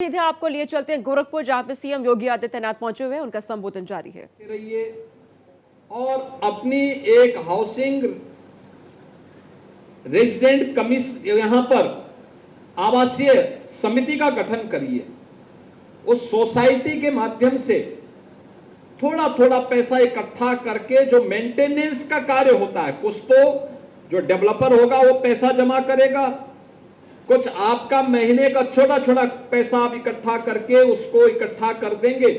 सीधे आपको लिए चलते हैं गोरखपुर, जहां पे सीएम योगी आदित्यनाथ पहुंचे हुए हैं। उनका संबोधन जारी है। रहिए और अपनी एक हाउसिंग रेजिडेंट कमीशन यहां पर आवासीय समिति का गठन करिए। उस सोसाइटी के माध्यम से थोड़ा थोड़ा पैसा इकट्ठा करके जो मेंटेनेंस का कार्य होता है, कुछ तो जो डेवलपर होगा वो पैसा जमा करेगा, कुछ आपका महीने का छोटा छोटा पैसा आप इकट्ठा करके उसको इकट्ठा कर देंगे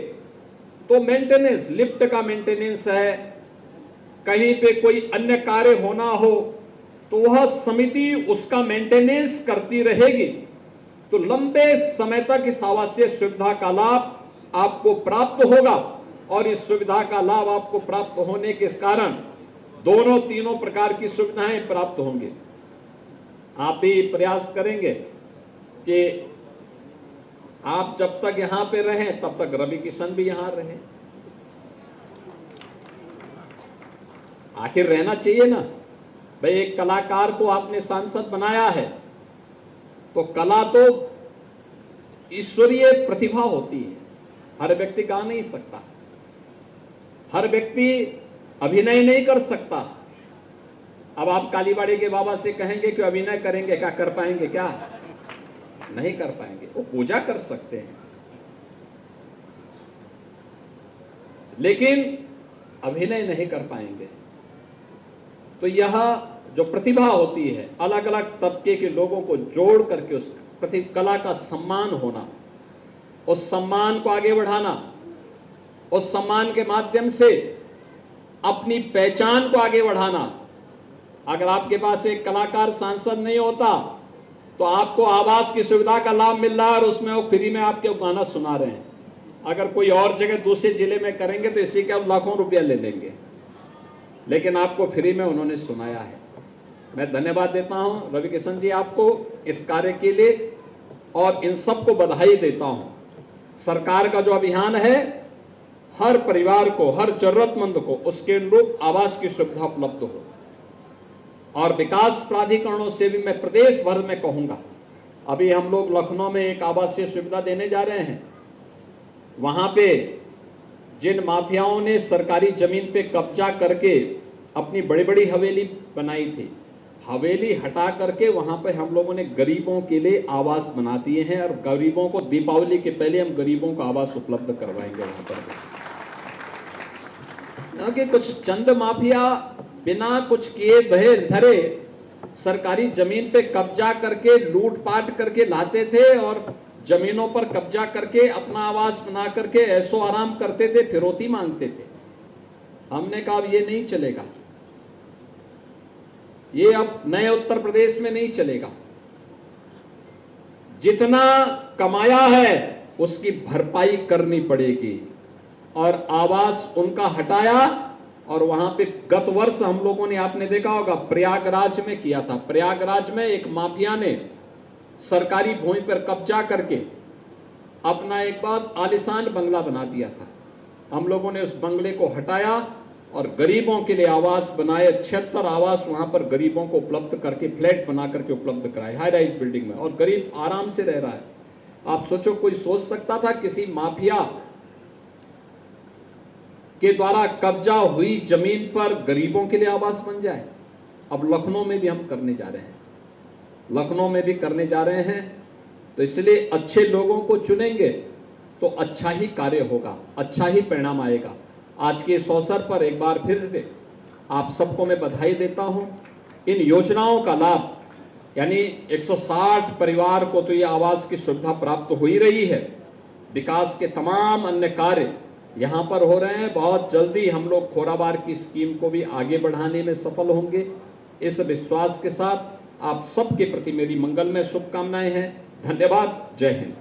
तो मेंटेनेंस, लिफ्ट का मेंटेनेंस है, कहीं पे कोई अन्य कार्य होना हो तो वह समिति उसका मेंटेनेंस करती रहेगी। तो लंबे समय तक इस आवासीय सुविधा का लाभ आपको प्राप्त होगा और इस सुविधा का लाभ आपको प्राप्त होने के कारण दोनों तीनों प्रकार की सुविधाएं प्राप्त होंगी। आप भी प्रयास करेंगे कि आप जब तक यहां पे रहें तब तक रवि किशन भी यहां रहे। आखिर रहना चाहिए ना भाई। एक कलाकार को आपने सांसद बनाया है तो कला तो ईश्वरीय प्रतिभा होती है। हर व्यक्ति गा नहीं सकता, हर व्यक्ति अभिनय नहीं कर सकता। अब आप कालीबाड़ी के बाबा से कहेंगे कि अभिनय करेंगे, क्या कर पाएंगे? क्या नहीं कर पाएंगे। वो पूजा कर सकते हैं लेकिन अभिनय नहीं कर पाएंगे। तो यह जो प्रतिभा होती है, अलग अलग तबके के लोगों को जोड़ करके उस कला का सम्मान होना, उस सम्मान को आगे बढ़ाना, उस सम्मान के माध्यम से अपनी पहचान को आगे बढ़ाना। अगर आपके पास एक कलाकार सांसद नहीं होता तो आपको आवास की सुविधा का लाभ मिल रहा है और उसमें वो फ्री में आपके गाना सुना रहे हैं। अगर कोई और जगह दूसरे जिले में करेंगे तो इसी के लाखों रुपया ले लेंगे, लेकिन आपको फ्री में उन्होंने सुनाया है। मैं धन्यवाद देता हूं रवि किशन जी आपको इस कार्य के लिए और इन सबको बधाई देता हूं। सरकार का जो अभियान है, हर परिवार को, हर जरूरतमंद को उसके अनुरूप आवास की सुविधा उपलब्ध हो। और विकास प्राधिकरणों से भी मैं प्रदेश भर में कहूंगा, अभी हम लोग लखनऊ में एक आवासीय सुविधा देने जा रहे हैं। वहां पे जिन माफियाओं ने सरकारी जमीन पे कब्जा करके अपनी बड़ी बड़ी हवेली बनाई थी, हवेली हटा करके वहां पे हम लोगों ने गरीबों के लिए आवास बना दिए हैं और गरीबों को दीपावली के पहले हम गरीबों को आवास उपलब्ध करवाएंगे वहां पर। क्योंकि कुछ चंद माफिया बिना कुछ किए धरे सरकारी जमीन पे कब्जा करके लूटपाट करके लाते थे और जमीनों पर कब्जा करके अपना आवास बना करके ऐसो आराम करते थे, फिरौती मांगते थे। हमने कहा अब ये नहीं चलेगा, ये अब नए उत्तर प्रदेश में नहीं चलेगा। जितना कमाया है उसकी भरपाई करनी पड़ेगी। और आवास उनका हटाया और वहां पे गत वर्ष हम लोगों ने, आपने देखा होगा, प्रयागराज में किया था। प्रयागराज में एक माफिया ने सरकारी भूमि पर कब्जा करके अपना एक बात आलीशान बंगला बना दिया था। हम लोगों ने उस बंगले को हटाया और गरीबों के लिए आवास बनाए। 76 आवास वहां पर गरीबों को उपलब्ध करके, फ्लैट बना करके उपलब्ध कराए हाई राइज बिल्डिंग में, और गरीब आराम से रह रहा है। आप सोचो, कोई सोच सकता था किसी माफिया के द्वारा कब्जा हुई जमीन पर गरीबों के लिए आवास बन जाए? अब लखनऊ में भी हम करने जा रहे हैं, लखनऊ में भी करने जा रहे हैं। तो इसलिए अच्छे लोगों को चुनेंगे तो अच्छा ही कार्य होगा, अच्छा ही परिणाम आएगा। आज के इस अवसर पर एक बार फिर से आप सबको मैं बधाई देता हूं। इन योजनाओं का लाभ, यानी 160 परिवार को तो ये आवास की सुविधा प्राप्त हो ही रही है। विकास के तमाम अन्य कार्य यहां पर हो रहे हैं। बहुत जल्दी हम लोग खोराबार की स्कीम को भी आगे बढ़ाने में सफल होंगे। इस विश्वास के साथ आप सबके प्रति मेरी मंगलमय शुभकामनाएं हैं। धन्यवाद। जय हिंद।